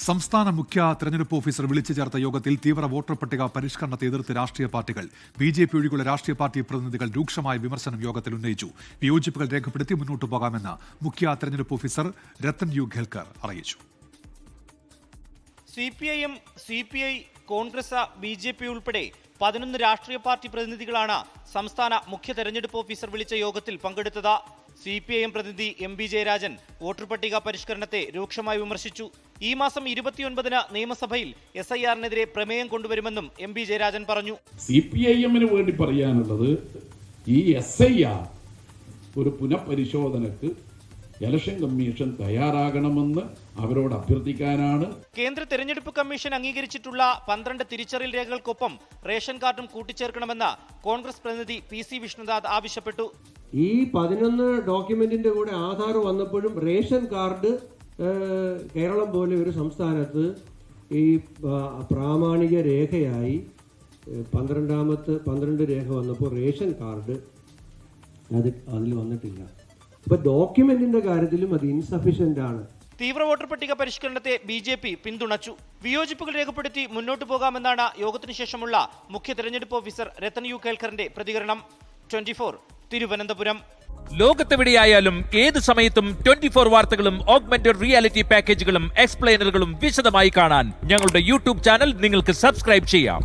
സംസ്ഥാന മുഖ്യ തെരഞ്ഞെടുപ്പ് ഓഫീസർ വിളിച്ചു ചേർത്ത യോഗത്തിൽ തീവ്ര വോട്ടർ പട്ടിക പരിഷ്കരണത്തെ എതിർത്ത് രാഷ്ട്രീയ പാർട്ടികൾ ബിജെപി ഒഴികെയുള്ള രാഷ്ട്രീയ പാർട്ടി പ്രതിനിധികൾ രൂക്ഷമായ വിമർശനം യോഗത്തിൽ ഉന്നയിച്ചു. വിയോജിപ്പുകൾ രേഖപ്പെടുത്തി മുന്നോട്ടു പോകാമെന്ന് മുഖ്യ തെരഞ്ഞെടുപ്പ് ഓഫീസർ രത്തൻ യു ഖേൽക്കർ അറിയിച്ചു. സിപിഐഎം, സിപിഐ, കോൺഗ്രസ്, ബിജെപി ഉൾപ്പെടെ 11 രാഷ്ട്രീയ പാർട്ടി പ്രതിനിധികളാണ് സംസ്ഥാന മുഖ്യ തെരഞ്ഞെടുപ്പ് ഓഫീസർ വിളിച്ച യോഗത്തിൽ പങ്കെടുത്തത്. സിപിഐഎം പ്രതിനിധി എം ബി ജയരാജൻ വോട്ടർ പട്ടിക പരിഷ്കരണത്തെ രൂക്ഷമായി വിമർശിച്ചു. ഈ മാസം 29-ന് നിയമസഭയിൽ SIR-നെതിരെ പ്രമേയം കൊണ്ടുവരുമെന്നും എം ബി ജയരാജൻ പറഞ്ഞു. സിപിഐഎമ്മിന് വേണ്ടി പറയാനുള്ളത് ഈ SIR ഒരു പുനഃപരിശോധനക്ക് ഇലക്ഷൻ കമ്മീഷൻ തയ്യാറാകണമെന്ന് അവരോട് അഭ്യർത്ഥിക്കാനാണ്. കേന്ദ്ര തെരഞ്ഞെടുപ്പ് കമ്മീഷൻ അംഗീകരിച്ചിട്ടുള്ള 12 തിരിച്ചറിയൽ രേഖകൾക്കൊപ്പം റേഷൻ കാർഡും കൂട്ടിച്ചേർക്കണമെന്ന് കോൺഗ്രസ് പ്രതിനിധി PC വിഷ്ണുനാഥ് ആവശ്യപ്പെട്ടു. ഈ 11 ഡോക്യുമെന്റിന്റെ കൂടെ ആധാർ വന്നപ്പോഴും റേഷൻ കാർഡ് കേരളം പോലെ ഒരു സംസ്ഥാനത്ത് ഈ പ്രാമാണിക രേഖയായി 12 രേഖ വന്നപ്പോൾ റേഷൻ കാർഡ് അതിൽ വന്നിട്ടില്ല. അപ്പൊ ഡോക്യുമെന്റിന്റെ കാര്യത്തിലും അത് ഇൻസഫിഷ്യന്റ് ആണ്. തീവ്ര വോട്ടർ പട്ടിക പരിഷ്കരണത്തെ BJP പിന്തുണച്ചു. വിയോജിപ്പുകൾ രേഖപ്പെടുത്തി മുന്നോട്ടു പോകാമെന്നാണ് യോഗത്തിനു ശേഷമുള്ള മുഖ്യ തെരഞ്ഞെടുപ്പ് ഓഫീസർ രത്തൻ യു ഖേൽക്കറിന്റെ പ്രതികരണം. 24 തിരുവനന്തപുരം. ലോകത്തെവിടെയായാലും ഏത് സമയത്തും 24 വാർത്തകളും ഓഗ്മെന്റഡ് റിയാലിറ്റി പാക്കേജുകളും എക്സ്പ്ലെയിനറുകളും വിശദമായി കാണാൻ ഞങ്ങളുടെ YouTube ചാനൽ നിങ്ങൾക്ക് സബ്സ്ക്രൈബ് ചെയ്യാം.